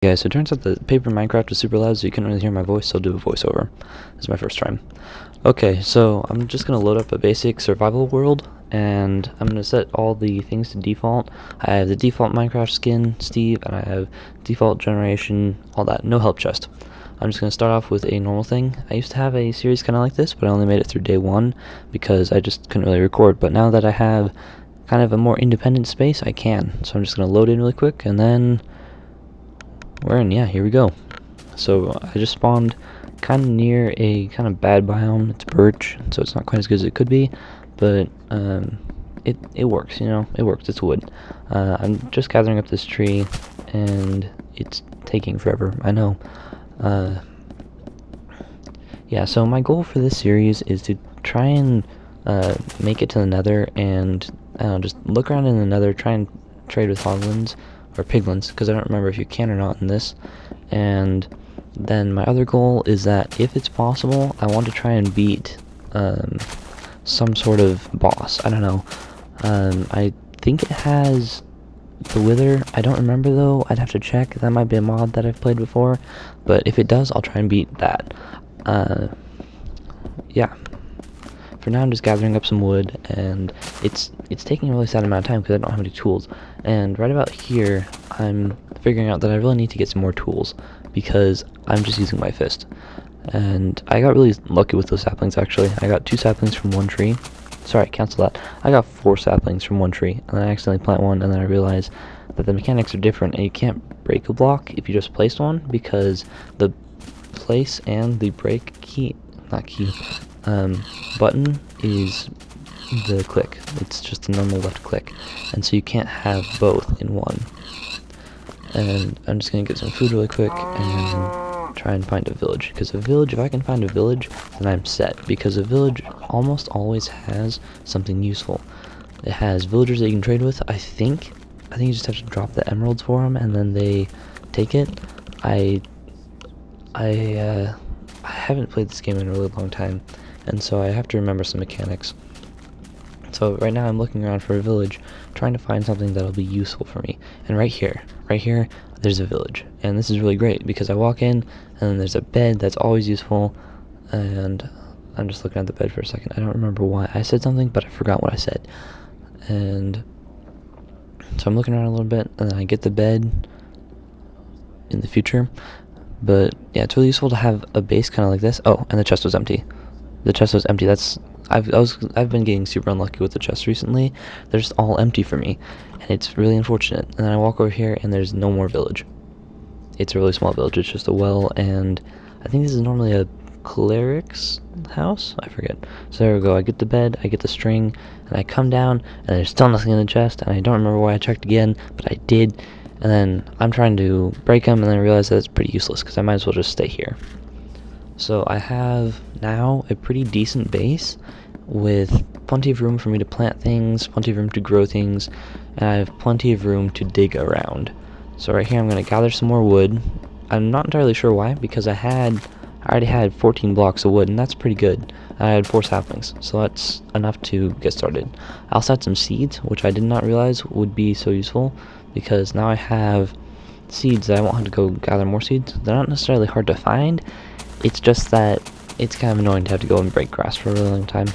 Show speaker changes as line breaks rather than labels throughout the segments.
Yeah, so it turns out that Paper Minecraft is super loud, so you couldn't really hear my voice, so I'll do a voiceover. This is my first time. Okay, so I'm just going to load up a basic survival world, and I'm going to set all the things to default. I have the default Minecraft skin, Steve, and I have default generation, all that, no help chest. I'm just going to start off with a normal thing. I used to have a series kind of like this, but I only made it through day 1 because I just couldn't really record. But now that I have kind of a more independent space, I can. So I'm just going to load in really quick, and then we're in. Yeah, here we go. So I just spawned kind of near a kind of bad biome. It's birch, so it's not quite as good as it could be, but it works, you know, it works. It's wood. I'm just gathering up this tree, and it's taking forever, I know. Yeah, so my goal for this series is to try and make it to the nether, and I don't know, just look around in the nether, try and trade with hoglins, or piglins, because I don't remember if you can or not in this. And then my other goal is that if it's possible, I want to try and beat some sort of boss. I don't know. I think it has the Wither. I don't remember though. I'd have to check. That might be a mod that I've played before. But if it does, I'll try and beat that. Yeah. For now, I'm just gathering up some wood, and it's taking a really sad amount of time because I don't have any tools. And right about here, I'm figuring out that I really need to get some more tools because I'm just using my fist. And I got really lucky with those saplings, actually. I got 2 saplings from one tree. Sorry, cancel that. I got 4 saplings from one tree, and then I accidentally plant one, and then I realized that the mechanics are different, and you can't break a block if you just placed one, because the place and the break key, not key, button is the click. It's just a normal left click, and so you can't have both in one. And I'm just gonna get some food really quick and try and find a village, because a village, if I can find a village, then I'm set, because a village almost always has something useful. It has villagers that you can trade with. I think you just have to drop the emeralds for them, and then they take it. I haven't played this game in a really long time, and so I have to remember some mechanics. So right now I'm looking around for a village, trying to find something that'll be useful for me. And right here, there's a village. And this is really great because I walk in, and then there's a bed that's always useful, and I'm just looking at the bed for a second. I don't remember why I said something, but I forgot what I said. And so I'm looking around a little bit, and then I get the bed in the future. But yeah, it's really useful to have a base kind of like this. Oh, and the chest was empty. The chest was empty. I've been getting super unlucky with the chests recently. They're just all empty for me, and it's really unfortunate. And then I walk over here, and there's no more village. It's a really small village. It's just a well, and I think this is normally a cleric's house. I forget. So there we go. I get the bed, I get the string, and I come down, and there's still nothing in the chest. And I don't remember why I checked again, but I did. And then I'm trying to break them, and then I realize that it's pretty useless because I might as well just stay here. So I have now a pretty decent base with plenty of room for me to plant things, plenty of room to grow things, and I have plenty of room to dig around. So right here I'm going to gather some more wood. I'm not entirely sure why, because I already had 14 blocks of wood, and that's pretty good. I had 4 saplings, so that's enough to get started. I also had some seeds, which I did not realize would be so useful, because now I have seeds that I won't have to go gather more seeds. They're not necessarily hard to find, it's just that it's kind of annoying to have to go and break grass for a really long time.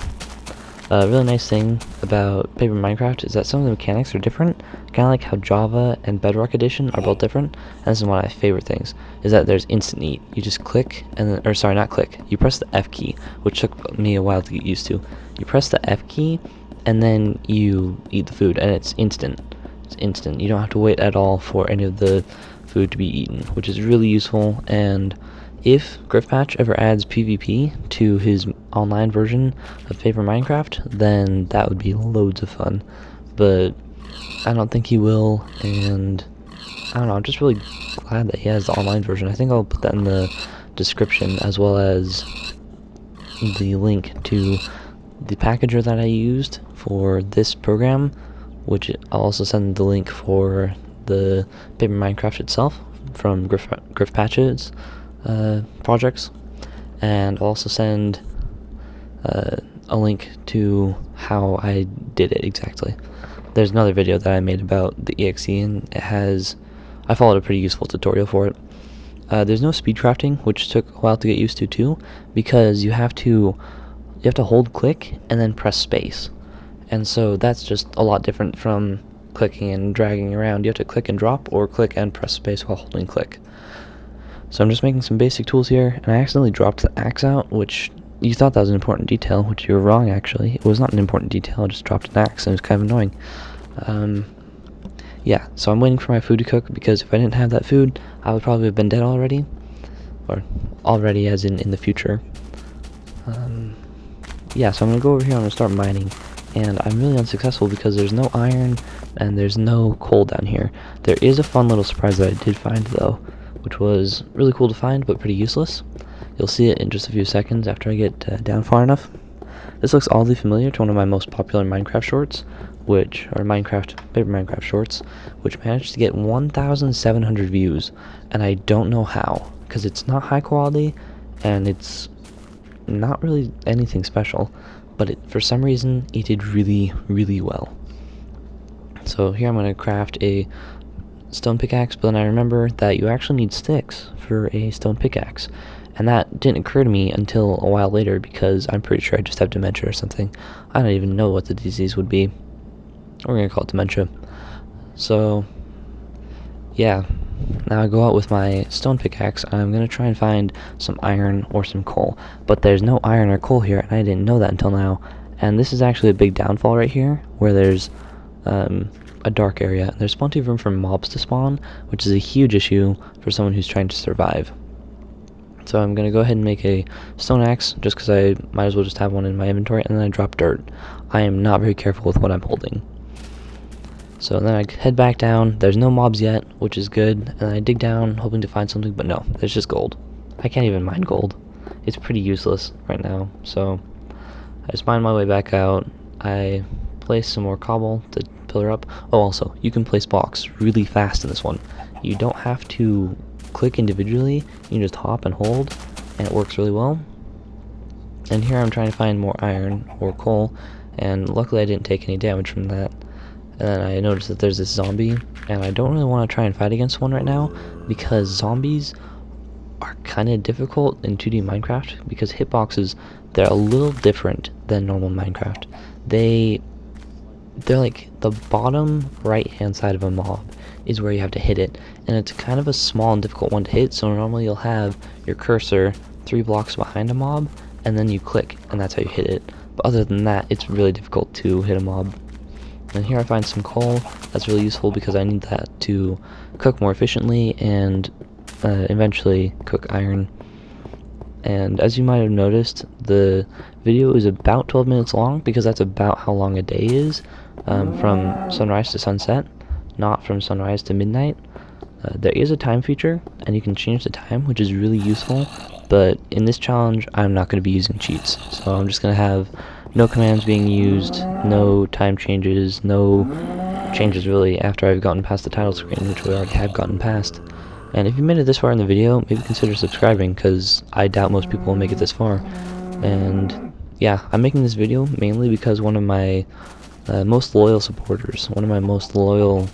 A really nice thing about Paper Minecraft is that some of the mechanics are different, kind of like how Java and Bedrock Edition are both different. And this is one of my favorite things, is that there's instant eat. You just click, and then, or sorry, not click. You press the F key, which took me a while to get used to. You press the F key, and then you eat the food, and it's instant. It's instant. You don't have to wait at all for any of the food to be eaten, which is really useful. And if Griffpatch ever adds PvP to his online version of Paper Minecraft, then that would be loads of fun. But I don't think he will, and I don't know, I'm just really glad that he has the online version. I think I'll put that in the description, as well as the link to the packager that I used for this program, which I'll also send the link for the Paper Minecraft itself from Griffpatch's projects, and I'll also send a link to how I did it exactly. There's another video that I made about the EXE, and it has I followed a pretty useful tutorial for it. There's no speed crafting, which took a while to get used to too, because you have to hold click and then press space. And so that's just a lot different from clicking and dragging around. You have to click and drop, or click and press space while holding click. So I'm just making some basic tools here, and I accidentally dropped the axe out, which you thought that was an important detail, which you were wrong actually. It was not an important detail, I just dropped an axe and it was kind of annoying. Yeah, so I'm waiting for my food to cook, because if I didn't have that food, I would probably have been dead already. Or already as in the future. Yeah, so I'm going to go over here and I'm going to start mining. And I'm really unsuccessful because there's no iron and there's no coal down here. There is a fun little surprise that I did find though, which was really cool to find but pretty useless. You'll see it in just a few seconds after I get down far enough. This looks oddly familiar to one of my most popular Minecraft shorts, paper Minecraft shorts, which managed to get 1,700 views, and I don't know how, because it's not high quality, and it's not really anything special, but for some reason, it did really, really well. So here I'm going to craft a stone pickaxe, but then I remember that you actually need sticks for a stone pickaxe. And that didn't occur to me until a while later, because I'm pretty sure I just have dementia or something. I don't even know what the disease would be. We're going to call it dementia. So, yeah. Now I go out with my stone pickaxe. I'm going to try and find some iron or some coal. But there's no iron or coal here, and I didn't know that until now. And this is actually a big downfall right here, where there's a dark area. There's plenty of room for mobs to spawn, which is a huge issue for someone who's trying to survive. So I'm going to go ahead and make a stone axe, just because I might as well just have one in my inventory, and then I drop dirt. I am not very careful with what I'm holding. So then I head back down. There's no mobs yet, which is good, and I dig down hoping to find something, but no, there's just gold. I can't even mine gold. It's pretty useless right now, so I just mine my way back out. I place some more cobble to pillar up. Oh, also, you can place blocks really fast in this one. You don't have to click individually, you can just hop and hold, and it works really well. And here I'm trying to find more iron or coal, and luckily I didn't take any damage from that. And then I noticed that there's this zombie, and I don't really want to try and fight against one right now, because zombies are kind of difficult in 2D Minecraft, because hitboxes, they're a little different than normal Minecraft. They're like the bottom right hand side of a mob is where you have to hit it, and it's kind of a small and difficult one to hit. So normally you'll have your cursor 3 blocks behind a mob, and then you click, and that's how you hit it. But other than that, it's really difficult to hit a mob. And here I find some coal. That's really useful because I need that to cook more efficiently and eventually cook iron. And as you might have noticed, the video is about 12 minutes long, because that's about how long a day is, from sunrise to sunset, not from sunrise to midnight. There is a time feature, and you can change the time, which is really useful, but in this challenge, I'm not going to be using cheats. So I'm just going to have no commands being used, no time changes, no changes really after I've gotten past the title screen, which we already have gotten past. And if you made it this far in the video, maybe consider subscribing, because I doubt most people will make it this far. And yeah, I'm making this video mainly because one of my most loyal supporters, one of my most loyal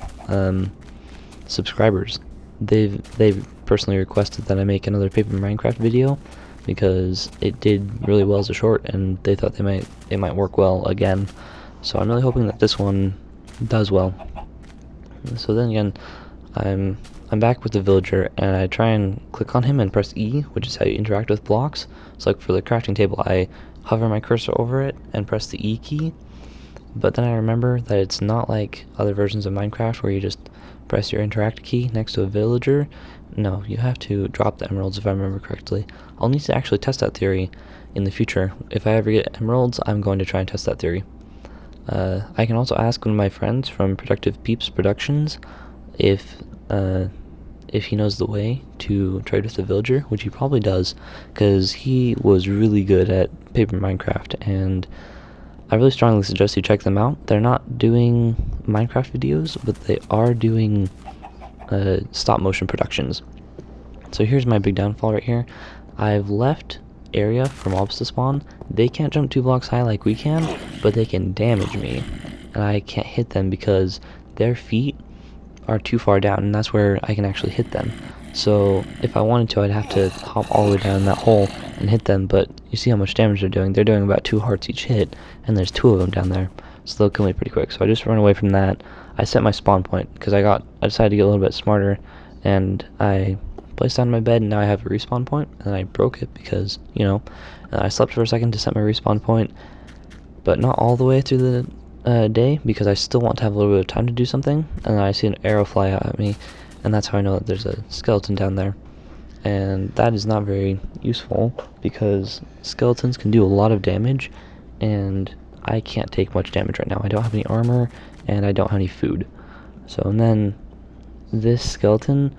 subscribers, they've personally requested that I make another Paper Minecraft video, because it did really well as a short, and they thought it might work well again. So I'm really hoping that this one does well. So then again, I'm back with the villager, and I try and click on him and press E, which is how you interact with blocks. So like for the crafting table, I hover my cursor over it and press the E key. But then I remember that it's not like other versions of Minecraft where you just press your interact key next to a villager. No, you have to drop the emeralds, if I remember correctly. I'll need to actually test that theory in the future. If I ever get emeralds, I'm going to try and test that theory. I can also ask one of my friends from Productive Peeps Productions if he knows the way to trade with the villager, which he probably does, because he was really good at Paper Minecraft, and I really strongly suggest you check them out. They're not doing Minecraft videos, but they are doing stop motion productions. So here's my big downfall right here. I've left area for mobs to spawn. They can't jump 2 blocks high like we can, but they can damage me, and I can't hit them because their feet are too far down, and that's where I can actually hit them. So if I wanted to, I'd have to hop all the way down that hole and hit them, but you see how much damage they're doing. They're doing about 2 hearts each hit, and there's 2 of them down there, so they'll kill me pretty quick. So I just run away from that. I set my spawn point, because I decided to get a little bit smarter, and I placed down my bed, and now I have a respawn point, and I broke it because, you know, I slept for a second to set my respawn point, but not all the way through the day, because I still want to have a little bit of time to do something, and I see an arrow fly out at me, and that's how I know that there's a skeleton down there. And that is not very useful, because skeletons can do a lot of damage, and I can't take much damage right now. I don't have any armor, and I don't have any food. So, and then this skeleton,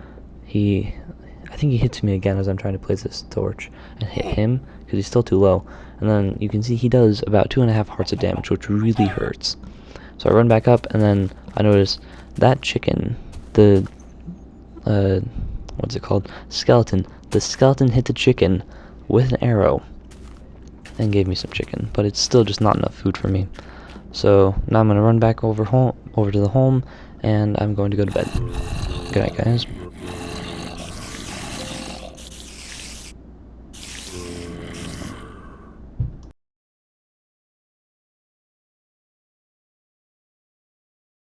I think he hits me again as I'm trying to place this torch, and hit him, because he's still too low. And then you can see he does about 2.5 hearts of damage, which really hurts. So I run back up, and then I notice that chicken, the what's it called? Skeleton. The skeleton hit the chicken with an arrow and gave me some chicken, but it's still just not enough food for me. So now I'm gonna run back over to the home, and I'm going to go to bed. Good night, guys.